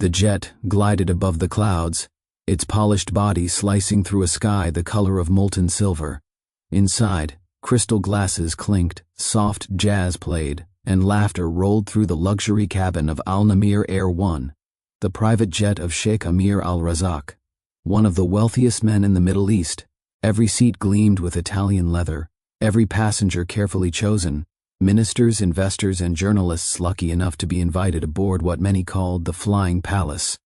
The jet glided above the clouds, its polished body slicing through a sky the color of molten silver. Inside, crystal glasses clinked, soft jazz played, and laughter rolled through the luxury cabin of Al-Namir Air 1, the private jet of Sheikh Amir Al-Rahman, one of the wealthiest men in the Middle East. Every seat gleamed with Italian leather, every passenger carefully chosen, ministers, investors, and journalists lucky enough to be invited aboard what many called the Flying Palace.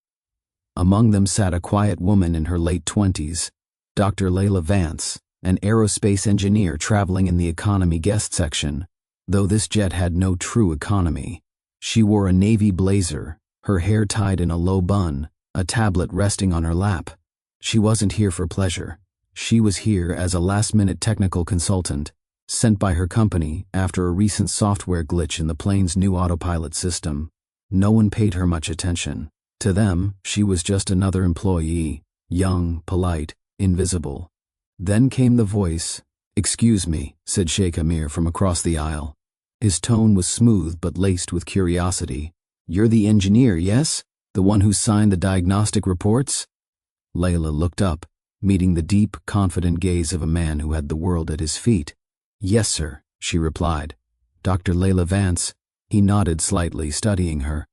Among them sat a quiet woman in her late 20s, Dr. Leila Vance, an aerospace engineer traveling in the economy guest section. Though this jet had no true economy, she wore a navy blazer, her hair tied in a low bun, a tablet resting on her lap. She wasn't here for pleasure. She was here as a last-minute technical consultant, sent by her company after a recent software glitch in the plane's new autopilot system. No one paid her much attention. To them, she was just another employee, young, polite, invisible. Then came the voice. "Excuse me," said Sheikh Amir from across the aisle. His tone was smooth but laced with curiosity. "You're the engineer, yes? The one who signed the diagnostic reports?" Leila looked up, meeting the deep, confident gaze of a man who had the world at his feet. "Yes, sir," she replied. "Dr. Leila Vance." He nodded slightly, studying her.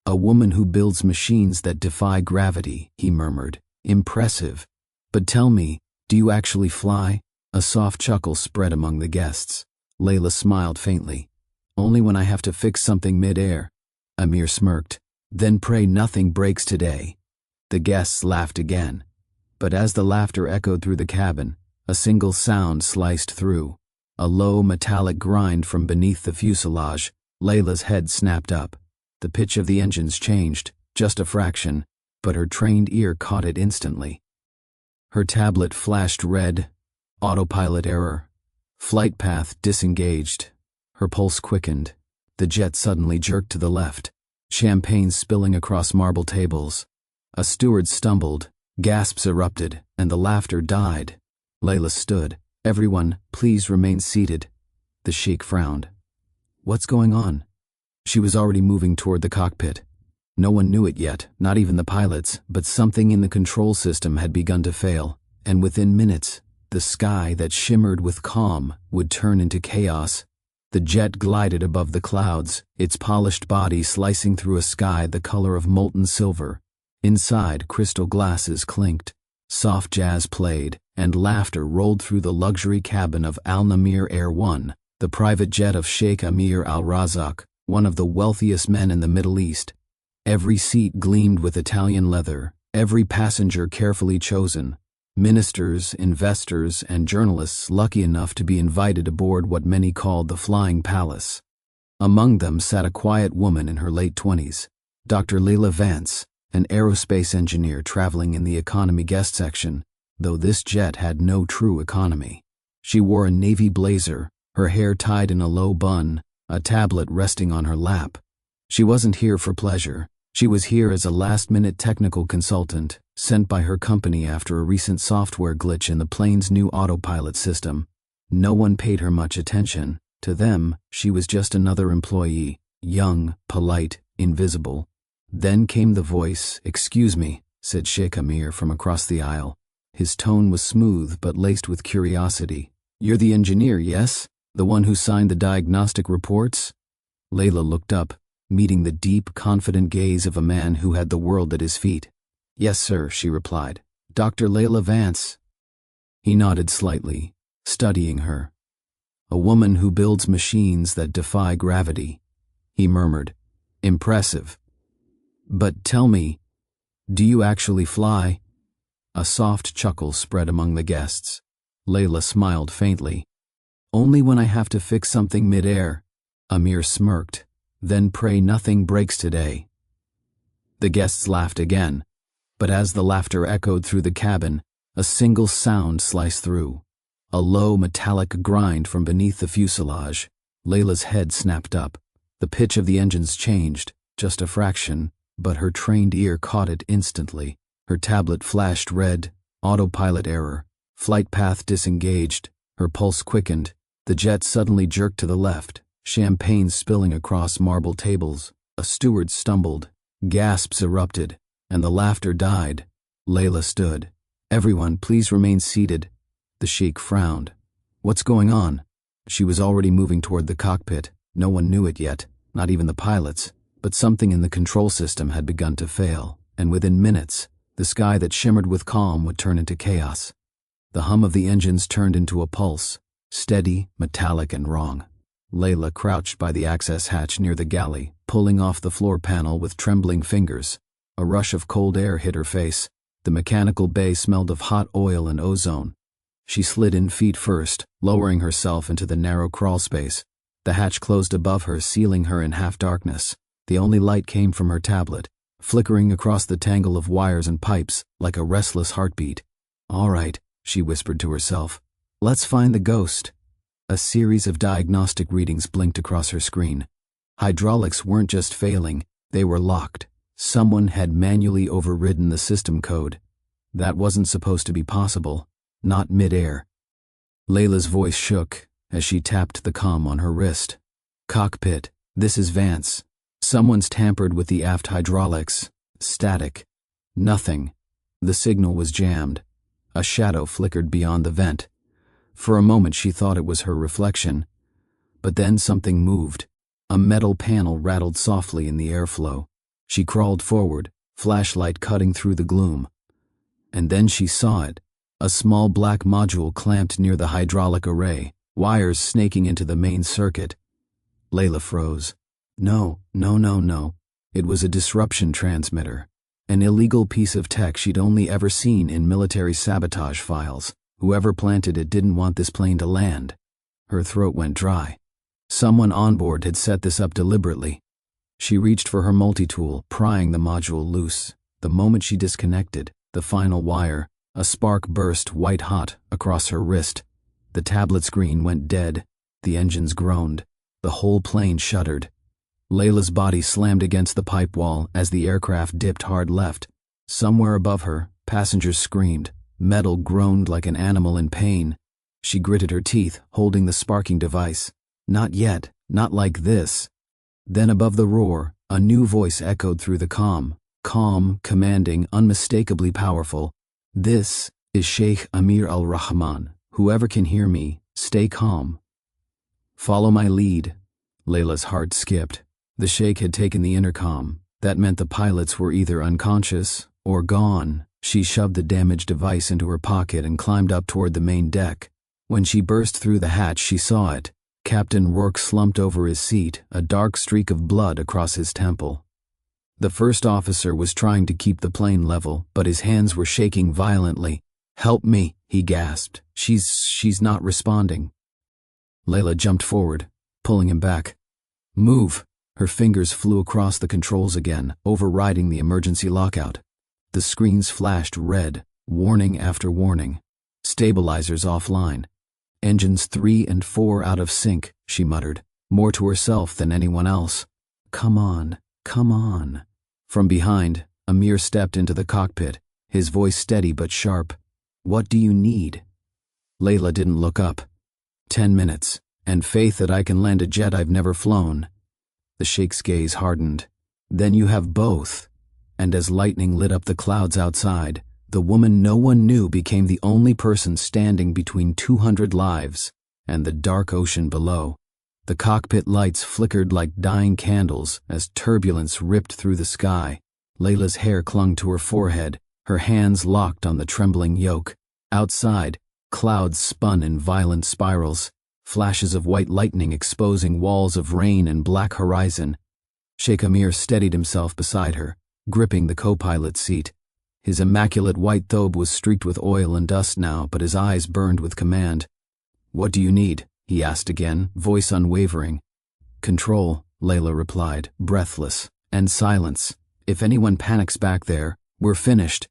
"A woman who builds machines that defy gravity," he murmured. "Impressive. But tell me, do you actually fly?" A soft chuckle spread among the guests. Leila smiled faintly. "Only when I have to fix something mid-air." Amir smirked. "Then pray nothing breaks today." The guests laughed again. But as the laughter echoed through the cabin, a single sound sliced through. A low metallic grind from beneath the fuselage. Leila's head snapped up. The pitch of the engines changed, just a fraction, but her trained ear caught it instantly. Her tablet flashed red. Autopilot error. Flight path disengaged. Her pulse quickened. The jet suddenly jerked to the left, champagne spilling across marble tables. A steward stumbled, gasps erupted, and the laughter died. Leila stood. "Everyone, please remain seated." The sheikh frowned. "What's going on?" She was already moving toward the cockpit. No one knew it yet, not even the pilots, but something in the control system had begun to fail, and within minutes, the sky that shimmered with calm would turn into chaos. The jet glided above the clouds, its polished body slicing through a sky the color of molten silver. Inside, crystal glasses clinked, soft jazz played, and laughter rolled through the luxury cabin of Al-Namir Air 1, the private jet of Sheikh Amir Al-Rahman, one of the wealthiest men in the Middle East. Every seat gleamed with Italian leather, every passenger carefully chosen. Ministers, investors, and journalists lucky enough to be invited aboard what many called the Flying Palace. Among them sat a quiet woman in her late 20s, Dr. Leila Vance, an aerospace engineer traveling in the economy guest section, though this jet had no true economy. She wore a navy blazer, her hair tied in a low bun, a tablet resting on her lap. She wasn't here for pleasure. She was here as a last-minute technical consultant, sent by her company after a recent software glitch in the plane's new autopilot system. No one paid her much attention. To them, she was just another employee, young, polite, invisible. Then came the voice. "Excuse me," said Sheikh Amir from across the aisle. His tone was smooth but laced with curiosity. "You're the engineer, yes? The one who signed the diagnostic reports?" Leila looked up, meeting the deep, confident gaze of a man who had the world at his feet. "Yes, sir," she replied. "Dr. Leila Vance." He nodded slightly, studying her. "A woman who builds machines that defy gravity," he murmured. "Impressive. But tell me, do you actually fly?" A soft chuckle spread among the guests. Leila smiled faintly. "Only when I have to fix something mid-air." Amir smirked. "Then pray nothing breaks today." The guests laughed again, but as the laughter echoed through the cabin, a single sound sliced through. A low metallic grind from beneath the fuselage. Leila's head snapped up. The pitch of the engines changed, just a fraction, but her trained ear caught it instantly. Her tablet flashed red. Autopilot error. Flight path disengaged. Her pulse quickened. The jet suddenly jerked to the left, champagne spilling across marble tables. A steward stumbled, Gasps erupted, and the laughter died. Leila stood. "Everyone, please remain seated." The Sheikh frowned. "What's going on?" She was already moving toward the cockpit. No one knew it yet, not even the pilots, but something in the control system had begun to fail, and within minutes, the sky that shimmered with calm would turn into chaos. The hum of the engines turned into a pulse, steady, metallic, and wrong. Leila crouched by the access hatch near the galley, pulling off the floor panel with trembling fingers. A rush of cold air hit her face. The mechanical bay smelled of hot oil and ozone. She slid in feet first, lowering herself into the narrow crawl space. The hatch closed above her, sealing her in half-darkness. The only light came from her tablet, flickering across the tangle of wires and pipes like a restless heartbeat. "All right," she whispered to herself. "Let's find the ghost." A series of diagnostic readings blinked across her screen. Hydraulics weren't just failing, they were locked. Someone had manually overridden the system code. That wasn't supposed to be possible, not mid-air. Leila's voice shook as she tapped the comm on her wrist. "Cockpit, this is Vance. Someone's tampered with the aft hydraulics. Static. Nothing." The signal was jammed. A shadow flickered beyond the vent. For a moment she thought it was her reflection. But then something moved. A metal panel rattled softly in the airflow. She crawled forward, flashlight cutting through the gloom. And then she saw it. A small black module clamped near the hydraulic array, wires snaking into the main circuit. Leila froze. No. It was a disruption transmitter. An illegal piece of tech she'd only ever seen in military sabotage files. Whoever planted it didn't want this plane to land. Her throat went dry. Someone on board had set this up deliberately. She reached for her multi-tool, prying the module loose. The moment she disconnected the final wire, a spark burst white-hot across her wrist. The tablet screen went dead. The engines groaned. The whole plane shuddered. Leila's body slammed against the pipe wall as the aircraft dipped hard left. Somewhere above her, passengers screamed. Metal groaned like an animal in pain. She gritted her teeth, holding the sparking device. Not yet, not like this. Then above the roar, a new voice echoed through the comm. Calm, commanding, unmistakably powerful. "This is Sheikh Amir Al-Rahman. Whoever can hear me, stay calm. Follow my lead." Leila's heart skipped. The Sheikh had taken the intercom. That meant the pilots were either unconscious or gone. She shoved the damaged device into her pocket and climbed up toward the main deck. When she burst through the hatch, she saw it. Captain Rourke slumped over his seat, a dark streak of blood across his temple. The first officer was trying to keep the plane level, but his hands were shaking violently. "Help me," he gasped. She's not responding." Leila jumped forward, pulling him back. "Move." Her fingers flew across the controls again, overriding the emergency lockout. The screens flashed red, warning after warning. Stabilizers offline. "Engines 3 and 4 out of sync," she muttered, more to herself than anyone else. Come on. From behind, Amir stepped into the cockpit, his voice steady but sharp. "What do you need?" Leila didn't look up. 10 minutes, and faith that I can land a jet I've never flown." The Sheikh's gaze hardened. "Then you have both." And as lightning lit up the clouds outside, the woman no one knew became the only person standing between 200 lives and the dark ocean below. The cockpit lights flickered like dying candles as turbulence ripped through the sky. Leila's hair clung to her forehead, her hands locked on the trembling yoke. Outside, clouds spun in violent spirals, flashes of white lightning exposing walls of rain and black horizon. Sheikh Amir steadied himself beside her, gripping the co-pilot seat. His immaculate white thobe was streaked with oil and dust now, but his eyes burned with command. "What do you need?" he asked again, voice unwavering. "Control," Leila replied, breathless, "and silence. If anyone panics back there, we're finished."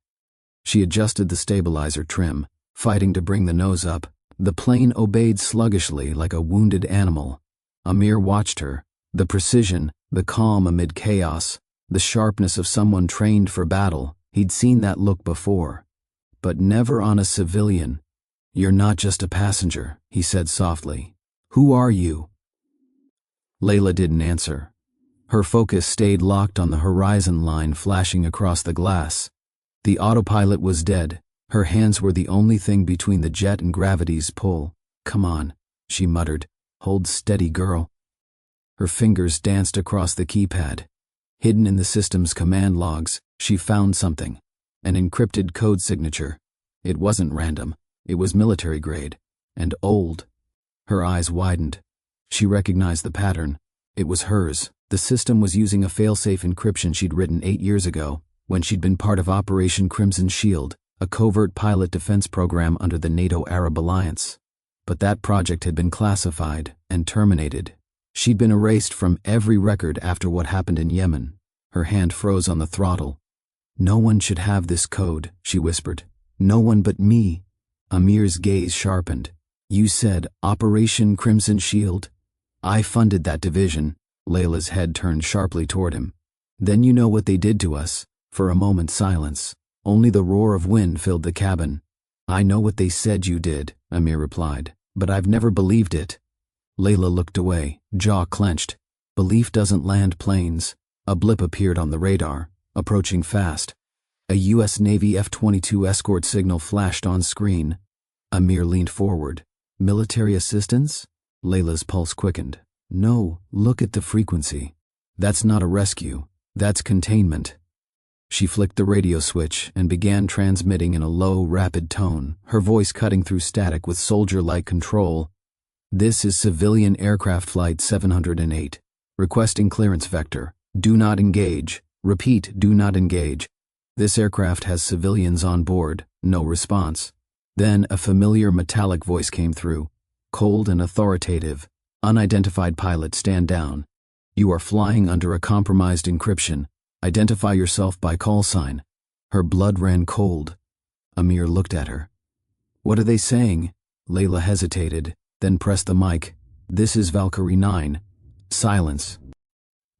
She adjusted the stabilizer trim, fighting to bring the nose up. The plane obeyed sluggishly like a wounded animal. Amir watched her. The precision, the calm amid chaos, the sharpness of someone trained for battle. He'd seen that look before, but never on a civilian. "You're not just a passenger," he said softly. "Who are you?" Leila didn't answer. Her focus stayed locked on the horizon line flashing across the glass. The autopilot was dead. Her hands were the only thing between the jet and gravity's pull. "Come on," she muttered. "Hold steady, girl." Her fingers danced across the keypad. Hidden in the system's command logs, she found something. An encrypted code signature. It wasn't random. It was military grade. And old. Her eyes widened. She recognized the pattern. It was hers. The system was using a failsafe encryption she'd written 8 years ago, when she'd been part of Operation Crimson Shield, a covert pilot defense program under the NATO Arab Alliance. But that project had been classified and terminated. She'd been erased from every record after what happened in Yemen. Her hand froze on the throttle. "No one should have this code," she whispered. "No one but me." Amir's gaze sharpened. "You said Operation Crimson Shield? I funded that division." Leila's head turned sharply toward him. "Then you know what they did to us." For a moment, silence. Only the roar of wind filled the cabin. "I know what they said you did," Amir replied, "but I've never believed it." Leila looked away, jaw clenched. Belief doesn't land planes. A blip appeared on the radar, approaching fast. A U.S. Navy F-22 escort signal flashed on screen. Amir leaned forward. "Military assistance?" Leila's pulse quickened. "No, look at the frequency. That's not a rescue. That's containment." She flicked the radio switch and began transmitting in a low, rapid tone, her voice cutting through static with soldier-like control. "This is Civilian Aircraft Flight 708. Requesting clearance vector. Do not engage. Repeat, do not engage. This aircraft has civilians on board." No response. Then a familiar metallic voice came through, cold and authoritative. "Unidentified pilot, stand down. You are flying under a compromised encryption. Identify yourself by call sign." Her blood ran cold. Amir looked at her. "What are they saying?" Leila hesitated, then pressed the mic. "This is Valkyrie 9. Silence."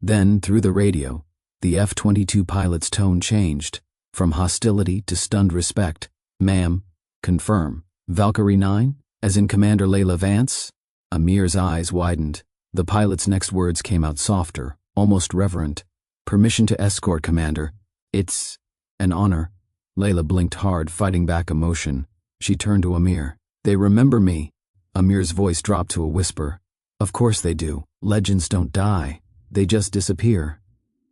Then, through the radio, the F-22 pilot's tone changed, from hostility to stunned respect. "Ma'am, confirm. Valkyrie 9? As in Commander Leila Vance?" Amir's eyes widened. The pilot's next words came out softer, almost reverent. "Permission to escort, Commander. It's an honor." Leila blinked hard, fighting back emotion. She turned to Amir. "They remember me." Amir's voice dropped to a whisper. "Of course they do. Legends don't die. They just disappear."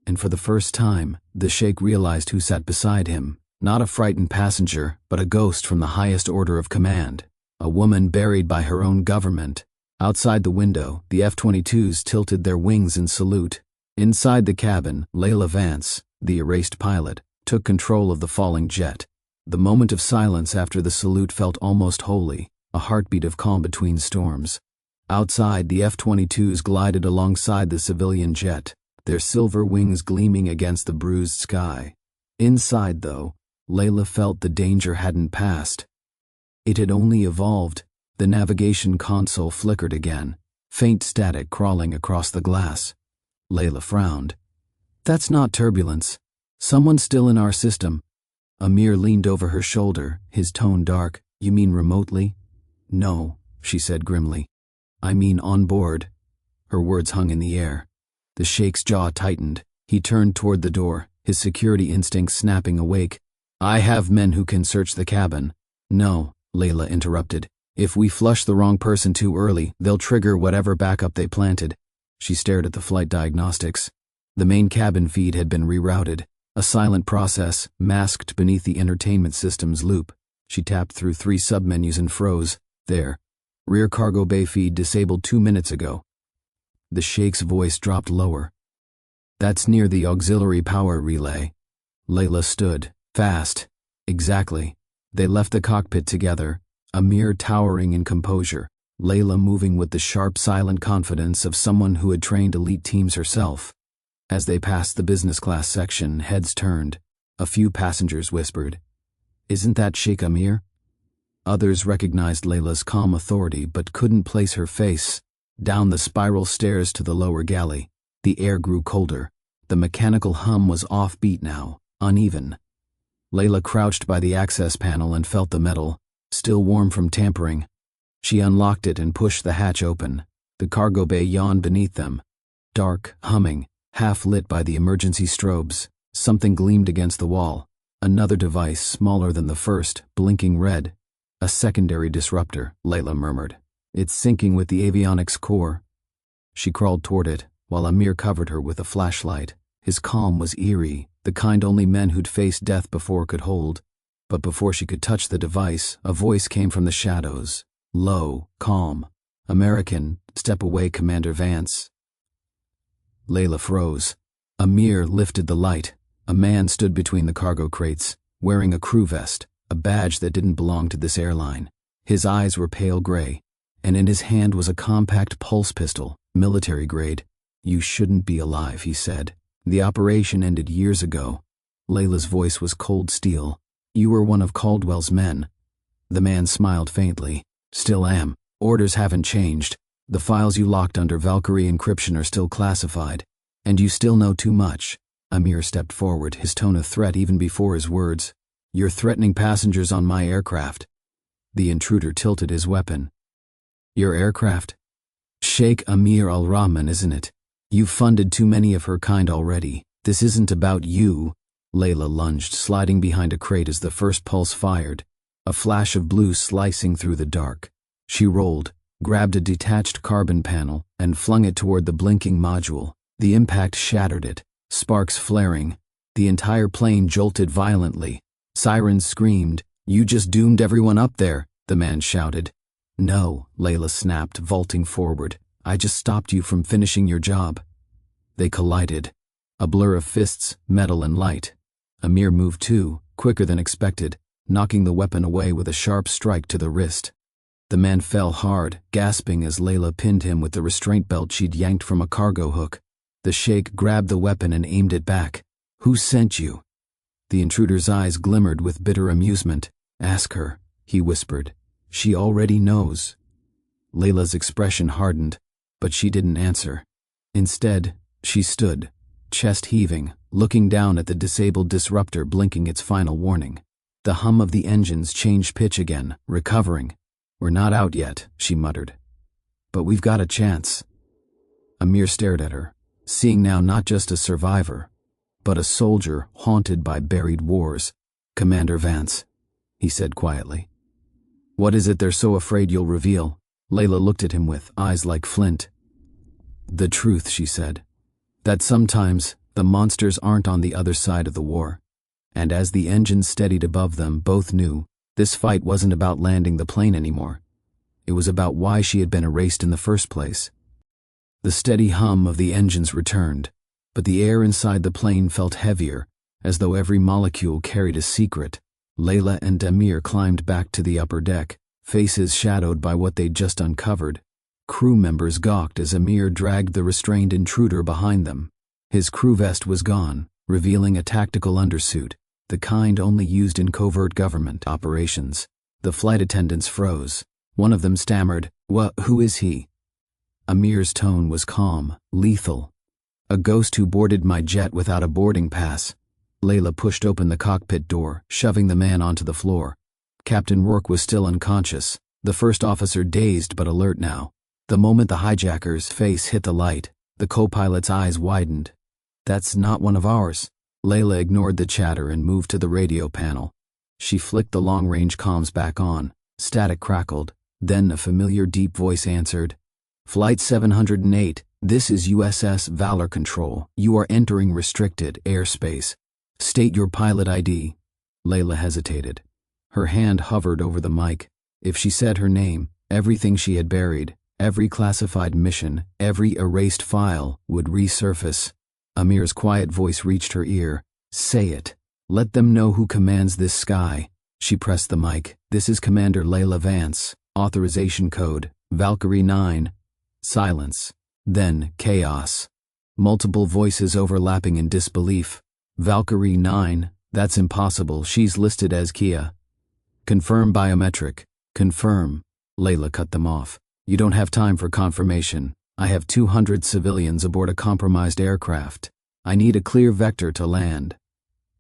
And for the first time, the Sheikh realized who sat beside him. Not a frightened passenger, but a ghost from the highest order of command. A woman buried by her own government. Outside the window, the F-22s tilted their wings in salute. Inside the cabin, Leila Vance, the erased pilot, took control of the falling jet. The moment of silence after the salute felt almost holy, a heartbeat of calm between storms. Outside, the F-22s glided alongside the civilian jet, their silver wings gleaming against the bruised sky. Inside, though, Leila felt the danger hadn't passed. It had only evolved. The navigation console flickered again, faint static crawling across the glass. Leila frowned. "That's not turbulence. Someone's still in our system." Amir leaned over her shoulder, his tone dark. "You mean remotely?" "No," she said grimly. "I mean on board." Her words hung in the air. The Sheikh's jaw tightened. He turned toward the door, his security instincts snapping awake. "I have men who can search the cabin." "No," Leila interrupted. "If we flush the wrong person too early, they'll trigger whatever backup they planted." She stared at the flight diagnostics. The main cabin feed had been rerouted, a silent process masked beneath the entertainment system's loop. She tapped through 3 submenus and froze. There. Rear cargo bay feed disabled 2 minutes ago. The Sheikh's voice dropped lower. "That's near the auxiliary power relay." Leila stood. "Fast." "Exactly." They left the cockpit together, Amir towering in composure, Leila moving with the sharp, silent confidence of someone who had trained elite teams herself. As they passed the business class section, heads turned. A few passengers whispered, "Isn't that Sheikh Amir?" Others recognized Leila's calm authority but couldn't place her face. Down the spiral stairs to the lower galley, the air grew colder. The mechanical hum was offbeat now, uneven. Leila crouched by the access panel and felt the metal, still warm from tampering. She unlocked it and pushed the hatch open. The cargo bay yawned beneath them. Dark, humming, half lit by the emergency strobes. Something gleamed against the wall. Another device, smaller than the first, blinking red. A secondary disruptor, Leila murmured. It's syncing with the avionics core. She crawled toward it, while Amir covered her with a flashlight. His calm was eerie, the kind only men who'd faced death before could hold. But before she could touch the device, a voice came from the shadows. Low, calm. American, step away, Commander Vance. Leila froze. Amir lifted the light. A man stood between the cargo crates, wearing a crew vest, a badge that didn't belong to this airline. His eyes were pale gray, and in his hand was a compact pulse pistol, military grade. You shouldn't be alive, he said. The operation ended years ago. Leila's voice was cold steel. You were one of Caldwell's men. The man smiled faintly. Still am. Orders haven't changed. The files you locked under Valkyrie encryption are still classified. And you still know too much. Amir stepped forward, his tone of threat even before his words. You're threatening passengers on my aircraft. The intruder tilted his weapon. Your aircraft? Sheikh Amir Al-Rahman, isn't it? You've funded too many of her kind already. This isn't about you. Leila lunged, sliding behind a crate as the first pulse fired, a flash of blue slicing through the dark. She rolled, grabbed a detached carbon panel, and flung it toward the blinking module. The impact shattered it, sparks flaring. The entire plane jolted violently. Sirens screamed. You just doomed everyone up there, the man shouted. No, Leila snapped, vaulting forward. I just stopped you from finishing your job. They collided. A blur of fists, metal and light. Amir moved too, quicker than expected, knocking the weapon away with a sharp strike to the wrist. The man fell hard, gasping as Leila pinned him with the restraint belt she'd yanked from a cargo hook. The sheikh grabbed the weapon and aimed it back. Who sent you? The intruder's eyes glimmered with bitter amusement. Ask her, he whispered. She already knows. Leila's expression hardened, but she didn't answer. Instead, she stood, chest heaving, looking down at the disabled disruptor blinking its final warning. The hum of the engines changed pitch again, recovering. We're not out yet, she muttered. But we've got a chance. Amir stared at her, seeing now not just a survivor, but a soldier haunted by buried wars. Commander Vance, he said quietly. What is it they're so afraid you'll reveal? Leila looked at him with eyes like flint. The truth, she said. That sometimes the monsters aren't on the other side of the war. And as the engines steadied above them, both knew this fight wasn't about landing the plane anymore. It was about why she had been erased in the first place. The steady hum of the engines returned, but the air inside the plane felt heavier, as though every molecule carried a secret. Leila and Amir climbed back to the upper deck, faces shadowed by what they'd just uncovered. Crew members gawked as Amir dragged the restrained intruder behind them. His crew vest was gone, revealing a tactical undersuit, the kind only used in covert government operations. The flight attendants froze. One of them stammered, who is he? Amir's tone was calm, lethal. A ghost who boarded my jet without a boarding pass. Leila pushed open the cockpit door, shoving the man onto the floor. Captain Rourke was still unconscious, the first officer dazed but alert now. The moment the hijacker's face hit the light, the co-pilot's eyes widened. That's not one of ours. Leila ignored the chatter and moved to the radio panel. She flicked the long-range comms back on. Static crackled. Then a familiar deep voice answered. Flight 708, this is USS Valor Control. You are entering restricted airspace. State your pilot ID. Leila hesitated. Her hand hovered over the mic. If she said her name, everything she had buried, every classified mission, every erased file, would resurface. Amir's quiet voice reached her ear. Say it. Let them know who commands this sky. She pressed the mic. This is Commander Leila Vance. Authorization code, Valkyrie 9. Silence. Then chaos. Multiple voices overlapping in disbelief. Valkyrie 9. That's impossible. She's listed as Kia. Confirm biometric. Confirm. Leila cut them off. You don't have time for confirmation. I have 200 civilians aboard a compromised aircraft. I need a clear vector to land.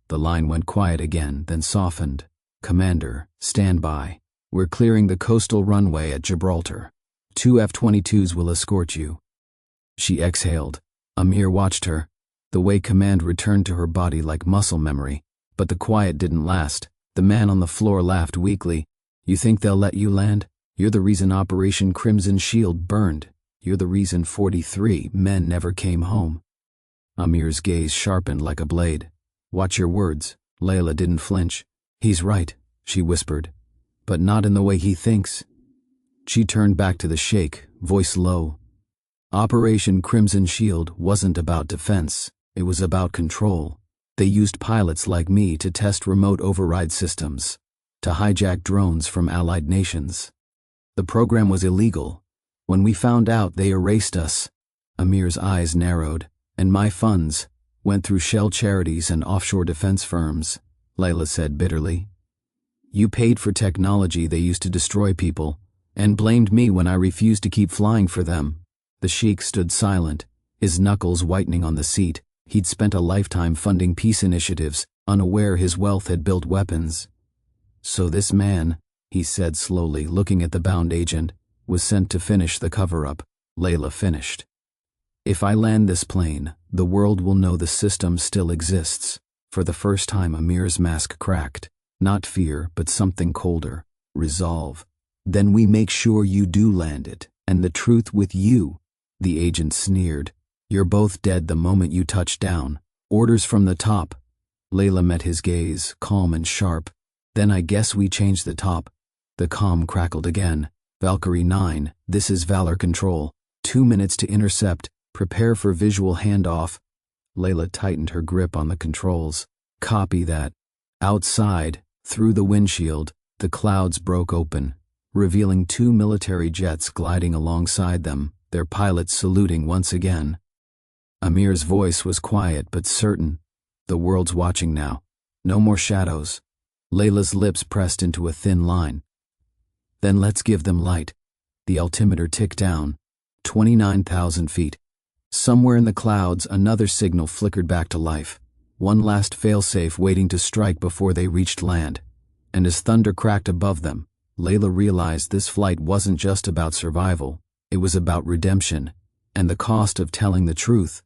The line went quiet again, then softened. Commander, stand by. We're clearing the coastal runway at Gibraltar. 2 F-22s will escort you. She exhaled. Amir watched her, The way command returned to her body like muscle memory. But the quiet didn't last. The man on the floor laughed weakly. You think they'll let you land? You're the reason Operation Crimson Shield burned. You're the reason 43 men never came home. Amir's gaze sharpened like a blade. Watch your words. Leila didn't flinch. He's right, she whispered. But not in the way he thinks. She turned back to the sheikh, voice low. Operation Crimson Shield wasn't about defense. It was about control. They used pilots like me to test remote override systems, to hijack drones from allied nations. The program was illegal. When we found out, they erased us. Amir's eyes narrowed. And my funds went through shell charities and offshore defense firms, Leila said bitterly. You paid for technology they used to destroy people, and blamed me when I refused to keep flying for them. The sheikh stood silent, his knuckles whitening on the seat. He'd spent a lifetime funding peace initiatives, unaware his wealth had built weapons. So this man, he said slowly, looking at the bound agent, was sent to finish the cover-up. Leila finished. If I land this plane, the world will know the system still exists. For the first time, Amir's mask cracked. Not fear, but something colder. Resolve. Then we make sure you do land it, and the truth with you. The agent sneered. You're both dead the moment you touch down. Orders from the top. Leila met his gaze, calm and sharp. Then I guess we change the top. The comm crackled again. Valkyrie 9, this is Valor Control. 2 minutes to intercept. Prepare for visual handoff. Leila tightened her grip on the controls. Copy that. Outside, through the windshield, the clouds broke open, revealing 2 military jets gliding alongside them, their pilots saluting once again. Amir's voice was quiet but certain. The world's watching now. No more shadows. Leila's lips pressed into a thin line. Then let's give them light. The altimeter ticked down. 29,000 feet. Somewhere in the clouds, another signal flickered back to life. One last failsafe waiting to strike before they reached land. And as thunder cracked above them, Leila realized this flight wasn't just about survival. It was about redemption, and the cost of telling the truth.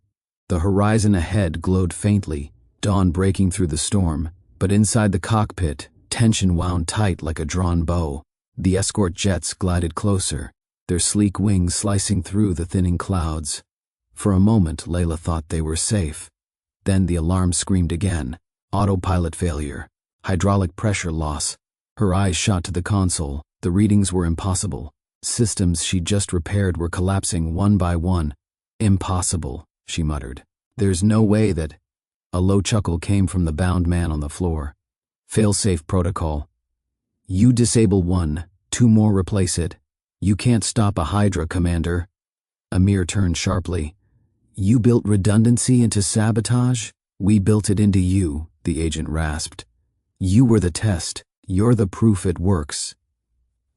The horizon ahead glowed faintly, dawn breaking through the storm, but inside the cockpit, tension wound tight like a drawn bow. The escort jets glided closer, their sleek wings slicing through the thinning clouds. For a moment, Leila thought they were safe. Then the alarm screamed again. Autopilot failure. Hydraulic pressure loss. Her eyes shot to the console. The readings were impossible. Systems she'd just repaired were collapsing one by one. Impossible, she muttered. There's no way that... A low chuckle came from the bound man on the floor. Failsafe protocol. You disable one, 2 more replace it. You can't stop a Hydra, Commander. Amir turned sharply. You built redundancy into Sabotage? We built it into you, the agent rasped. You were the test. You're the proof it works.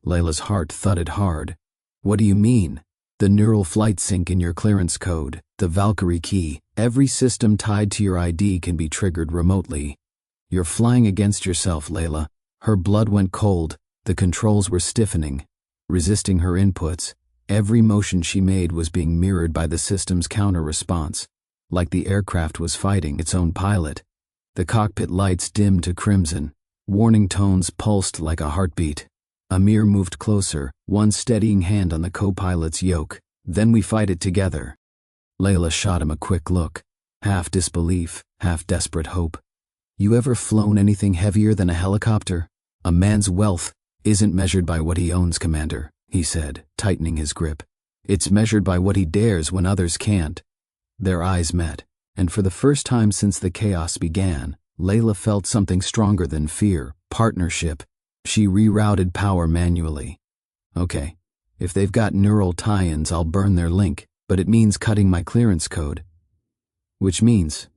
Leila's heart thudded hard. What do you mean? The neural flight sync in your clearance code, the Valkyrie key, every system tied to your ID can be triggered remotely. You're flying against yourself, Leila. Her blood went cold. The controls were stiffening, resisting her inputs. Every motion she made was being mirrored by the system's counter-response, like the aircraft was fighting its own pilot. The cockpit lights dimmed to crimson. Warning tones pulsed like a heartbeat. Amir moved closer, one steadying hand on the co-pilot's yoke. Then we fight it together. Leila shot him a quick look, half disbelief, half desperate hope. You ever flown anything heavier than a helicopter? A man's wealth isn't measured by what he owns, Commander, he said, tightening his grip. It's measured by what he dares when others can't. Their eyes met, and for the first time since the chaos began, Leila felt something stronger than fear, partnership. She rerouted power manually. Okay, if they've got neural tie-ins, I'll burn their link, but it means cutting my clearance code. Which means,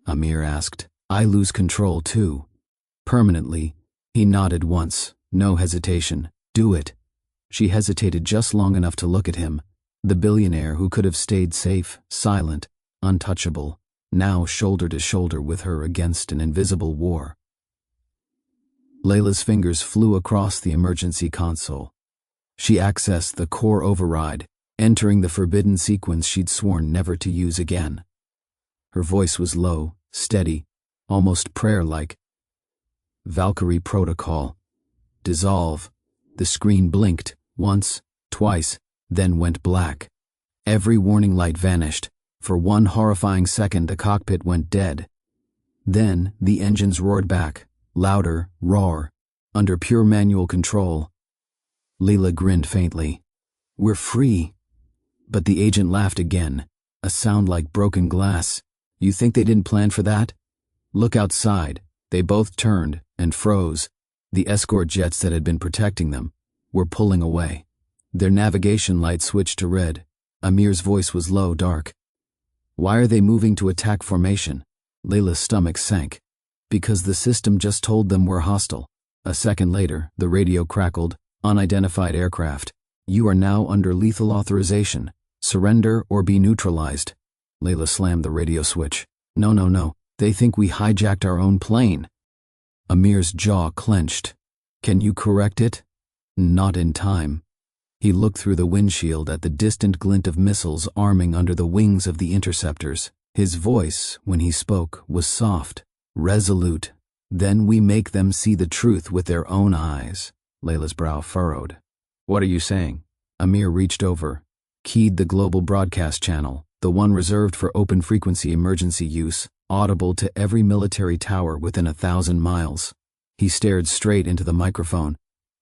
Amir asked, I lose control too. Permanently. He nodded once, no hesitation. Do it. She hesitated just long enough to look at him, the billionaire who could have stayed safe, silent, untouchable, now shoulder to shoulder with her against an invisible war. Leila's fingers flew across the emergency console. She accessed the core override, entering the forbidden sequence she'd sworn never to use again. Her voice was low, steady, almost prayer-like. Valkyrie protocol. Dissolve. The screen blinked, once, twice, then went black. Every warning light vanished. For one horrifying second, the cockpit went dead. Then, the engines roared back, louder, raw, under pure manual control. Leila grinned faintly. "We're free." But the agent laughed again, a sound like broken glass. "You think they didn't plan for that? Look outside." They both turned and froze. The escort jets that had been protecting them were pulling away. Their navigation lights switched to red. Amir's voice was low, dark. "Why are they moving to attack formation?" Leila's stomach sank. "Because the system just told them we're hostile." A second later, the radio crackled. "Unidentified aircraft. You are now under lethal authorization. Surrender or be neutralized." Leila slammed the radio switch. No. They think we hijacked our own plane." Amir's jaw clenched. "Can you correct it?" "Not in time." He looked through the windshield at the distant glint of missiles arming under the wings of the interceptors. His voice, when he spoke, was soft, resolute. "Then we make them see the truth with their own eyes." Leila's brow furrowed. "What are you saying?" Amir reached over, keyed the global broadcast channel, the one reserved for open-frequency emergency use, audible to every military tower within 1,000 miles. He stared straight into the microphone.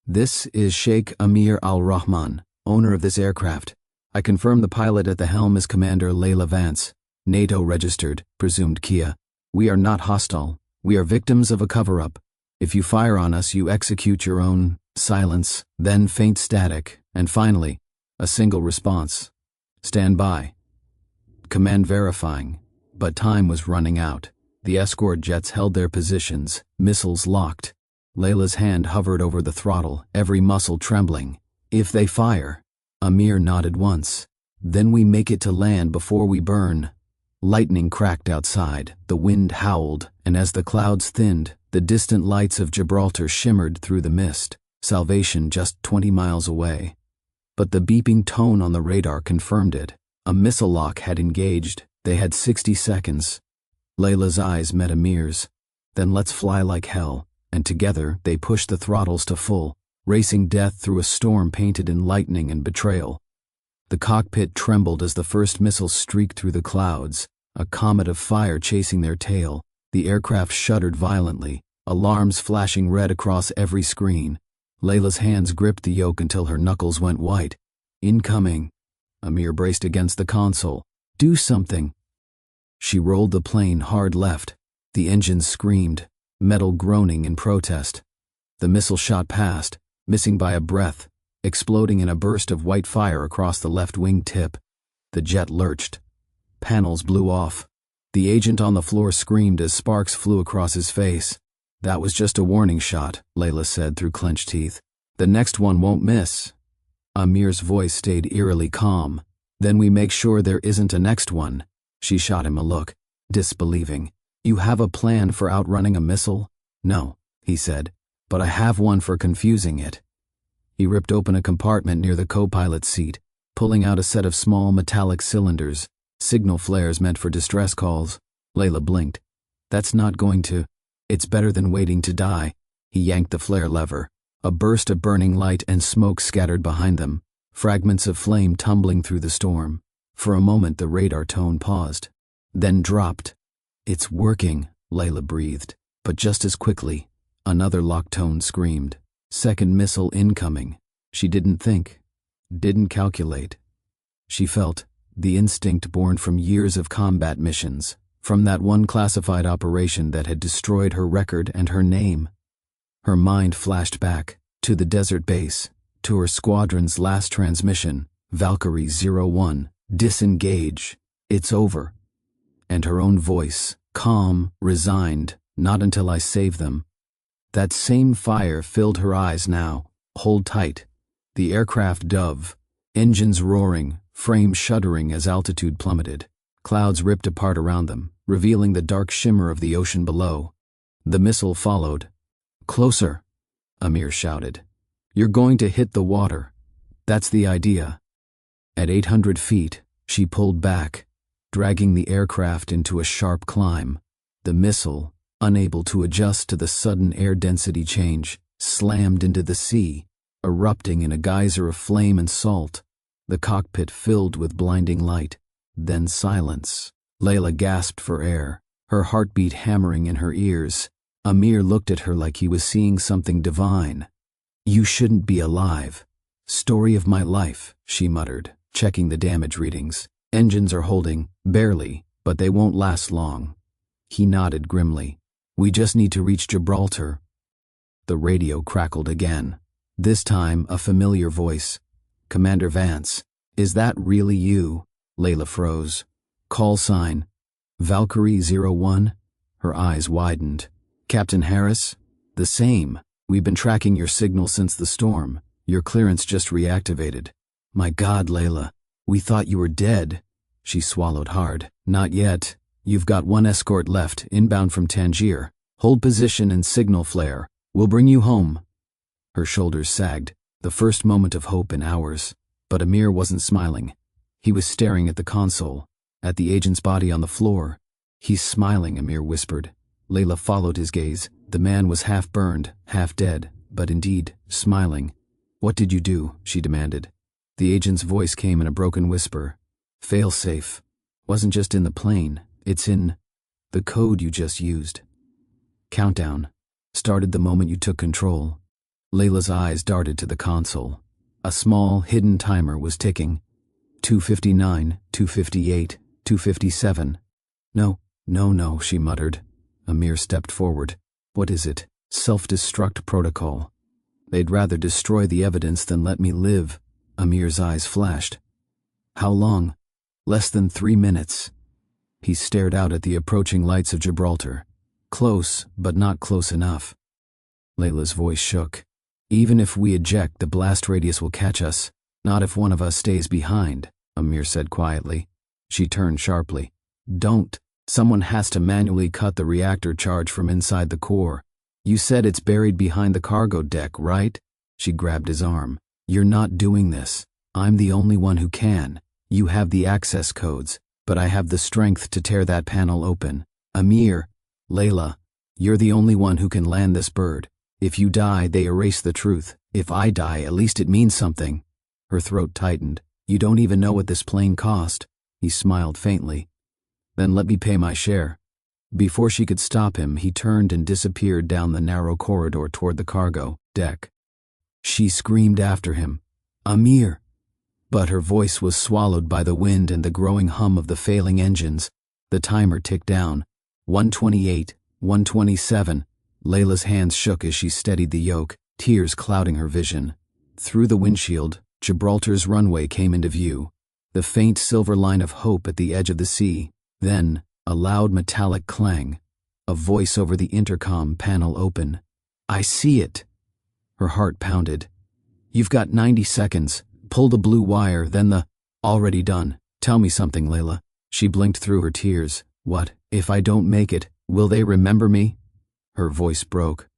"This is Sheikh Amir Al-Rahman, owner of this aircraft. I confirm the pilot at the helm is Commander Leila Vance, NATO registered, presumed Kia. We are not hostile. We are victims of a cover-up. If you fire on us, you execute your own." Silence, then faint static, and finally, a single response. "Stand by." Command verifying. But time was running out. The escort jets held their positions, missiles locked. Leila's hand hovered over the throttle, every muscle trembling. "If they fire." Amir nodded once. "Then we make it to land before we burn." Lightning cracked outside, the wind howled, and as the clouds thinned, the distant lights of Gibraltar shimmered through the mist. Salvation just 20 miles away. But the beeping tone on the radar confirmed it. A missile lock had engaged. They had 60 seconds. Leila's eyes met Amir's. "Then let's fly like hell." And together they pushed the throttles to full, racing death through a storm painted in lightning and betrayal. The cockpit trembled as the first missile streaked through the clouds, a comet of fire chasing their tail. The aircraft shuddered violently, alarms flashing red across every screen. Leila's hands gripped the yoke until her knuckles went white. "Incoming." Amir braced against the console. "Do something." She rolled the plane hard left. The engines screamed, metal groaning in protest. The missile shot past, missing by a breath, exploding in a burst of white fire across the left wing tip. The jet lurched. Panels blew off. The agent on the floor screamed as sparks flew across his face. "That was just a warning shot," Leila said through clenched teeth. "The next one won't miss." Amir's voice stayed eerily calm. "Then we make sure there isn't a next one." She shot him a look, disbelieving. "You have a plan for outrunning a missile?" "No," he said, "but I have one for confusing it." He ripped open a compartment near the co-pilot's seat, pulling out a set of small metallic cylinders, signal flares meant for distress calls. Leila blinked. "That's not going to. It's better than waiting to die." He yanked the flare lever. A burst of burning light and smoke scattered behind them, fragments of flame tumbling through the storm. For a moment the radar tone paused, then dropped. "It's working," Leila breathed. But just as quickly, another locked tone screamed. "Second missile incoming." She didn't think, didn't calculate. She felt, the instinct born from years of combat missions, from that one classified operation that had destroyed her record and her name. Her mind flashed back, to the desert base, to her squadron's last transmission, Valkyrie 01, "Disengage. It's over." And her own voice, calm, resigned, "Not until I save them." That same fire filled her eyes now. "Hold tight." The aircraft dove, engines roaring, frame shuddering as altitude plummeted. Clouds ripped apart around them, revealing the dark shimmer of the ocean below. The missile followed. "Closer," Amir shouted. "You're going to hit the water. That's the idea." At 800 feet, she pulled back, dragging the aircraft into a sharp climb. The missile, unable to adjust to the sudden air density change, slammed into the sea, erupting in a geyser of flame and salt. The cockpit filled with blinding light, then silence. Leila gasped for air, her heartbeat hammering in her ears. Amir looked at her like he was seeing something divine. "You shouldn't be alive. Story of my life," she muttered, checking the damage readings. "Engines are holding, barely, but they won't last long." He nodded grimly. "We just need to reach Gibraltar." The radio crackled again. This time, a familiar voice. "Commander Vance, is that really you?" Leila froze. "Call sign, Valkyrie 01? Her eyes widened. "Captain Harris?" "The same. We've been tracking your signal since the storm. Your clearance just reactivated." "My God, Leila, we thought you were dead." She swallowed hard. "Not yet. You've got one escort left, inbound from Tangier. Hold position and signal flare. We'll bring you home." Her shoulders sagged, the first moment of hope in hours. But Amir wasn't smiling. He was staring at the console, at the agent's body on the floor. "He's smiling," Amir whispered. Leila followed his gaze. The man was half burned, half dead, but indeed, smiling. "What did you do?" she demanded. The agent's voice came in a broken whisper. "Fail-safe. Wasn't just in the plane. It's in the code you just used. Countdown. Started the moment you took control." Leila's eyes darted to the console. A small, hidden timer was ticking. 2:59, 2:58, 2:57. No, she muttered. Amir stepped forward. "What is it?" "Self-destruct protocol. They'd rather destroy the evidence than let me live." Amir's eyes flashed. "How long?" "Less than 3 minutes." He stared out at the approaching lights of Gibraltar. "Close, but not close enough." Leila's voice shook. "Even if we eject, the blast radius will catch us. Not if one of us stays behind," Amir said quietly. She turned sharply. "Don't. Someone has to manually cut the reactor charge from inside the core. You said it's buried behind the cargo deck, right?" She grabbed his arm. "You're not doing this. I'm the only one who can. You have the access codes, but I have the strength to tear that panel open. Amir, Leila, you're the only one who can land this bird. If you die, they erase the truth. If I die, at least it means something." Her throat tightened. "You don't even know what this plane cost." He smiled faintly. "Then let me pay my share." Before she could stop him, he turned and disappeared down the narrow corridor toward the cargo deck. She screamed after him, "Amir!" But her voice was swallowed by the wind and the growing hum of the failing engines. The timer ticked down. 1:28, 1:27. Leila's hands shook as she steadied the yoke, tears clouding her vision. Through the windshield, Gibraltar's runway came into view, the faint silver line of hope at the edge of the sea. Then, a loud metallic clang. A voice over the intercom panel open. "I see it." Her heart pounded. "You've got 90 seconds. Pull the blue wire, then the—" "Already done. Tell me something, Leila." She blinked through her tears. "What? If I don't make it, will they remember me?" Her voice broke.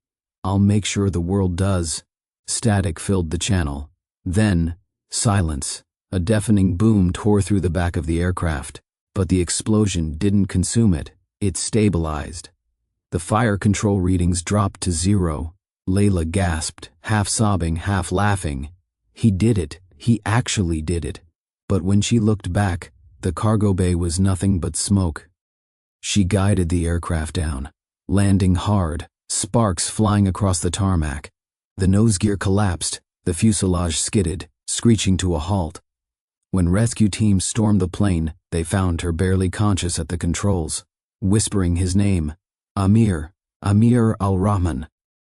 "I'll make sure the world does." Static filled the channel. Then, silence. A deafening boom tore through the back of the aircraft. But the explosion didn't consume it. It stabilized. The fire control readings dropped to 0. Leila gasped, half sobbing, half laughing. He did it. He actually did it. But when she looked back, the cargo bay was nothing but smoke. She guided the aircraft down, landing hard, sparks flying across the tarmac. The nose gear collapsed, the fuselage skidded, screeching to a halt. When rescue teams stormed the plane, they found her barely conscious at the controls, whispering his name, Amir Al-Rahman.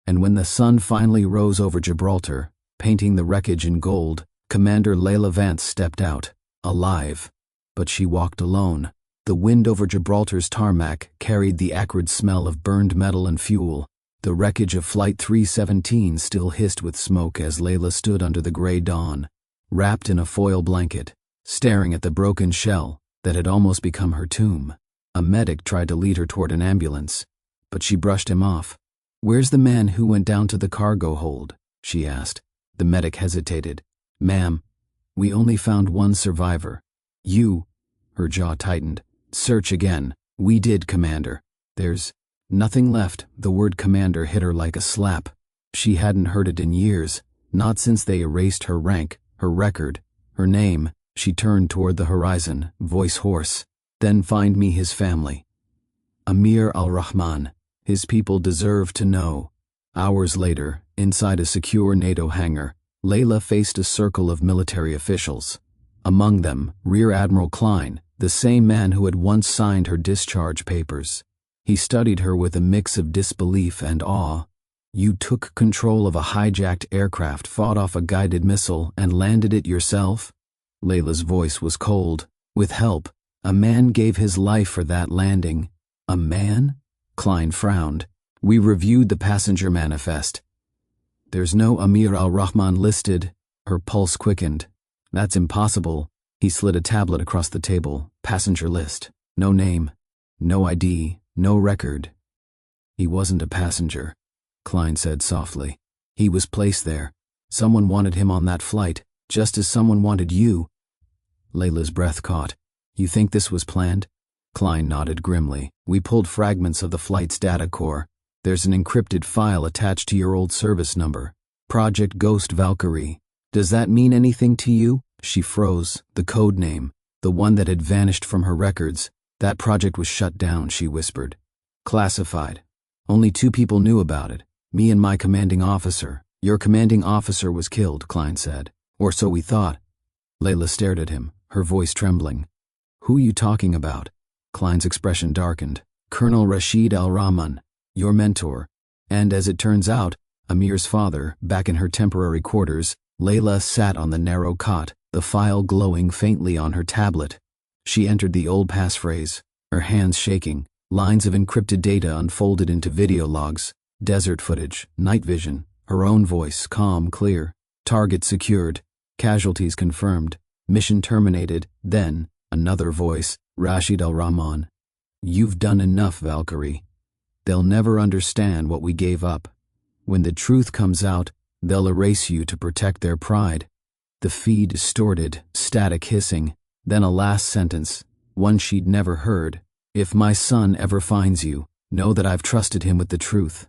And when the sun finally rose over Gibraltar, painting the wreckage in gold, Commander Leila Vance stepped out, alive. But she walked alone. The wind over Gibraltar's tarmac carried the acrid smell of burned metal and fuel. The wreckage of Flight 317 still hissed with smoke as Leila stood under the gray dawn, wrapped in a foil blanket, staring at the broken shell that had almost become her tomb. A medic tried to lead her toward an ambulance, but she brushed him off. "Where's the man who went down to the cargo hold?" she asked. The medic hesitated. "Ma'am, we only found one survivor. You." Her jaw tightened. Search again. We did, Commander. There's nothing left. The word Commander hit her like a slap. She hadn't heard it in years, not since they erased her rank, her record, her name. She turned toward the horizon, voice hoarse. Then find me his family. Amir Al-Rahman. His people deserve to know. Hours later, inside a secure NATO hangar, Leila faced a circle of military officials. Among them, Rear Admiral Klein, the same man who had once signed her discharge papers. He studied her with a mix of disbelief and awe. You took control of a hijacked aircraft, fought off a guided missile, and landed it yourself? Leila's voice was cold. With help. A man gave his life for that landing. A man? Klein frowned. We reviewed the passenger manifest. There's no Amir Al-Rahman listed. Her pulse quickened. That's impossible. He slid a tablet across the table. Passenger list. No name. No ID. No record. He wasn't a passenger, Klein said softly. He was placed there. Someone wanted him on that flight, just as someone wanted you. Leila's breath caught. You think this was planned? Klein nodded grimly. We pulled fragments of the flight's data core. There's an encrypted file attached to your old service number. Project Ghost Valkyrie. Does that mean anything to you? She froze. The code name. The one that had vanished from her records. That project was shut down, she whispered. Classified. Only 2 people knew about it. Me and my commanding officer. Your commanding officer was killed, Klein said. Or so we thought. Leila stared at him, her voice trembling. Who are you talking about? Klein's expression darkened. Colonel Rashid Al-Rahman, your mentor. And as it turns out, Amir's father, back in her temporary quarters. Leila sat on the narrow cot, the file glowing faintly on her tablet. She entered the old passphrase, her hands shaking. Lines of encrypted data unfolded into video logs, desert footage, night vision, her own voice, calm, clear. Target secured, casualties confirmed, mission terminated. Then, another voice, Rashid Al-Rahman. You've done enough, Valkyrie. They'll never understand what we gave up. When the truth comes out, they'll erase you to protect their pride. The feed distorted, static hissing, then a last sentence, one she'd never heard. If my son ever finds you, know that I've trusted him with the truth.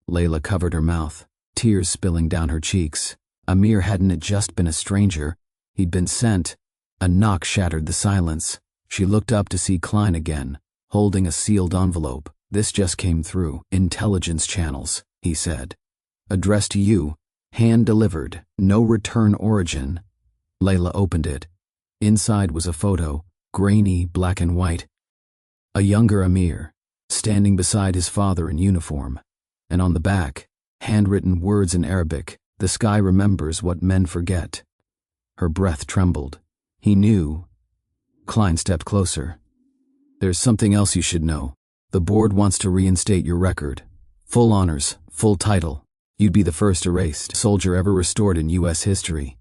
Leila covered her mouth, tears spilling down her cheeks. Amir hadn't just been a stranger. He'd been sent. A knock shattered the silence. She looked up to see Klein again, holding a sealed envelope. This just came through. Intelligence channels, he said. Addressed to you. Hand-delivered. No return origin. Leila opened it. Inside was a photo, grainy, black and white. A younger Amir, standing beside his father in uniform. And on the back, handwritten words in Arabic. The sky remembers what men forget. Her breath trembled. He knew. Klein stepped closer. There's something else you should know. The board wants to reinstate your record. Full honors, full title. You'd be the first erased soldier ever restored in U.S. history.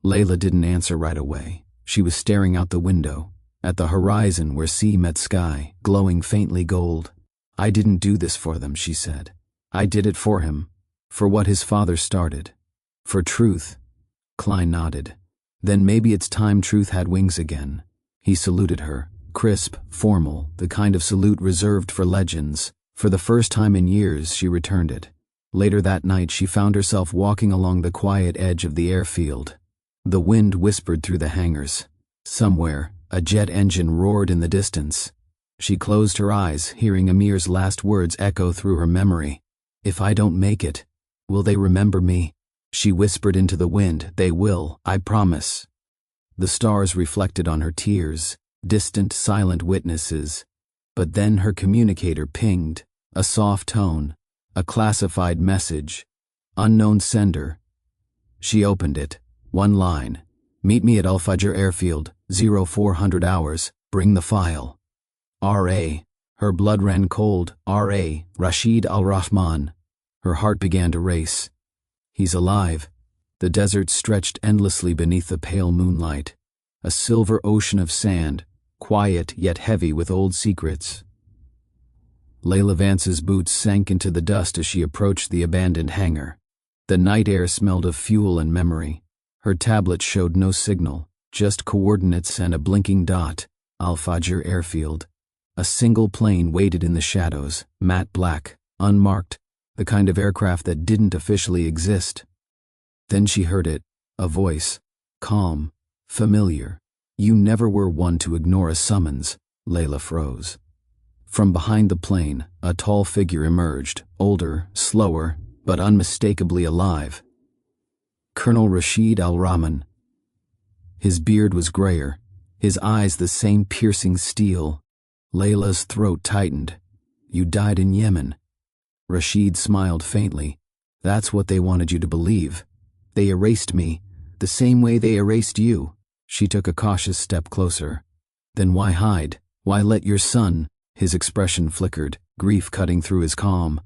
Leila didn't answer right away. She was staring out the window, at the horizon where sea met sky, glowing faintly gold. I didn't do this for them, she said. I did it for him. For what his father started. For truth. Klein nodded. Then maybe it's time truth had wings again. He saluted her, crisp, formal, the kind of salute reserved for legends. For the first time in years, she returned it. Later that night, she found herself walking along the quiet edge of the airfield. The wind whispered through the hangars. Somewhere, a jet engine roared in the distance. She closed her eyes, hearing Amir's last words echo through her memory. If I don't make it, will they remember me? She whispered into the wind. They will, I promise. The stars reflected on her tears, distant, silent witnesses. But then her communicator pinged, a soft tone, a classified message. Unknown sender. She opened it. One line. Meet me at Al-Fajr Airfield, 0400 hours. Bring the file. R.A. Her blood ran cold. R.A. Rashid Al-Rahman. Her heart began to race. He's alive. The desert stretched endlessly beneath the pale moonlight. A silver ocean of sand, quiet yet heavy with old secrets. Leila Vance's boots sank into the dust as she approached the abandoned hangar. The night air smelled of fuel and memory. Her tablet showed no signal, just coordinates and a blinking dot. Al-Fajr airfield. A single plane waited in the shadows, matte black, unmarked, the kind of aircraft that didn't officially exist. Then she heard it, a voice, calm, familiar. You never were one to ignore a summons. Leila froze. From behind the plane, a tall figure emerged, older, slower, but unmistakably alive. Colonel Sheikh Amir Al-Rahman. His beard was grayer, his eyes the same piercing steel. Leila's throat tightened. You died in Yemen. Rashid smiled faintly. That's what they wanted you to believe. They erased me, the same way they erased you. She took a cautious step closer. Then why hide? Why let your son? His expression flickered, grief cutting through his calm.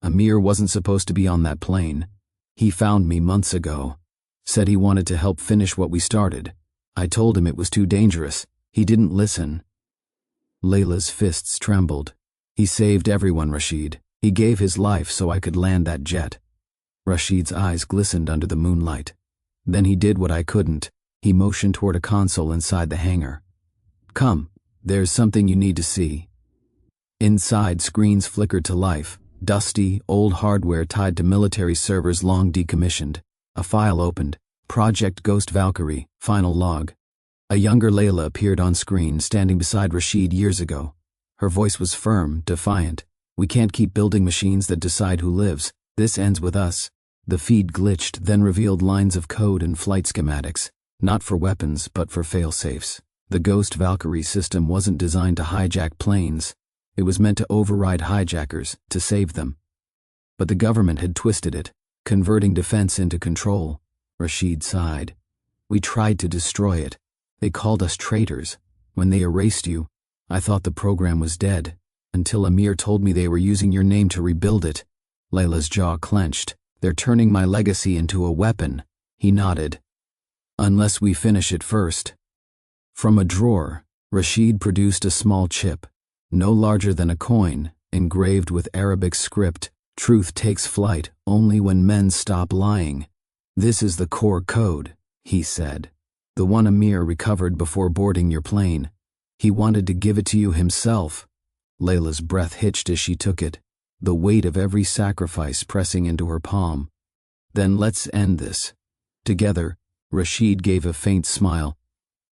Amir wasn't supposed to be on that plane. He found me months ago. Said he wanted to help finish what we started. I told him it was too dangerous. He didn't listen. Leila's fists trembled. He saved everyone, Rashid. He gave his life so I could land that jet. Rashid's eyes glistened under the moonlight. Then he did what I couldn't. He motioned toward a console inside the hangar. Come, there's something you need to see. Inside, screens flickered to life, dusty, old hardware tied to military servers long decommissioned. A file opened. Project Ghost Valkyrie, final log. A younger Leila appeared on screen, standing beside Rashid years ago. Her voice was firm, defiant. We can't keep building machines that decide who lives. This ends with us. The feed glitched, then revealed lines of code and flight schematics. Not for weapons, but for failsafes. The Ghost Valkyrie system wasn't designed to hijack planes. It was meant to override hijackers, to save them. But the government had twisted it, converting defense into control. Rashid sighed. We tried to destroy it. They called us traitors. When they erased you, I thought the program was dead, until Amir told me they were using your name to rebuild it. Leila's jaw clenched. They're turning my legacy into a weapon. He nodded. Unless we finish it first. From a drawer, Rashid produced a small chip, no larger than a coin, engraved with Arabic script. Truth takes flight only when men stop lying. This is the core code, he said. The one Amir recovered before boarding your plane. He wanted to give it to you himself. Leila's breath hitched as she took it, the weight of every sacrifice pressing into her palm. Then let's end this. Together, Rashid gave a faint smile.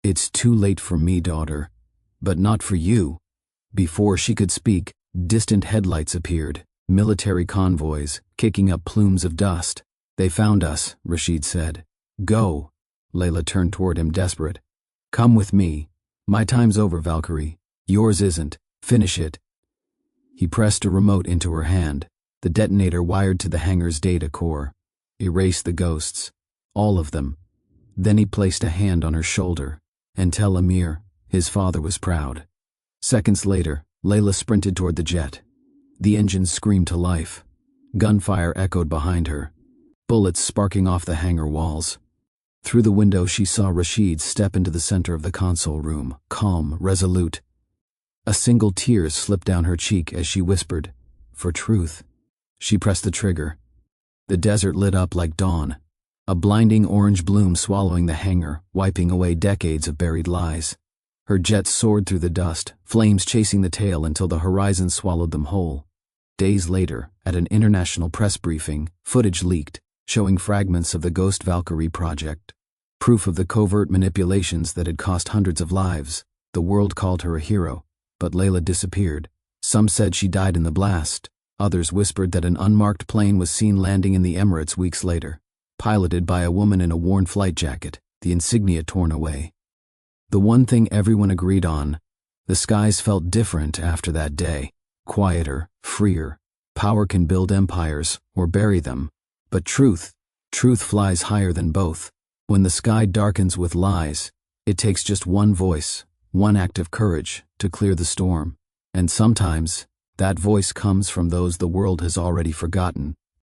It's too late for me, daughter, but not for you. Before she could speak, distant headlights appeared, military convoys, kicking up plumes of dust. They found us, Rashid said. Go. Leila turned toward him, desperate. Come with me. My time's over, Valkyrie. Yours isn't. Finish it. He pressed a remote into her hand, the detonator wired to the hangar's data core. Erase the ghosts. All of them. Then he placed a hand on her shoulder. And tell Amir, his father was proud. Seconds later, Leila sprinted toward the jet. The engines screamed to life. Gunfire echoed behind her, bullets sparking off the hangar walls. Through the window she saw Rashid step into the center of the console room, calm, resolute. A single tear slipped down her cheek as she whispered, "For truth." She pressed the trigger. The desert lit up like dawn, a blinding orange bloom swallowing the hangar, wiping away decades of buried lies. Her jet soared through the dust, flames chasing the tail until the horizon swallowed them whole. Days later, at an international press briefing, footage leaked, showing fragments of the Ghost Valkyrie project. Proof of the covert manipulations that had cost hundreds of lives. The world called her a hero, but Leila disappeared. Some said she died in the blast. Others whispered that an unmarked plane was seen landing in the Emirates weeks later, piloted by a woman in a worn flight jacket, the insignia torn away. The one thing everyone agreed on, the skies felt different after that day. Quieter, freer. Power can build empires, or bury them. But truth flies higher than both. When the sky darkens with lies, it takes just one voice, one act of courage, to clear the storm. And sometimes, that voice comes from those the world has already forgotten.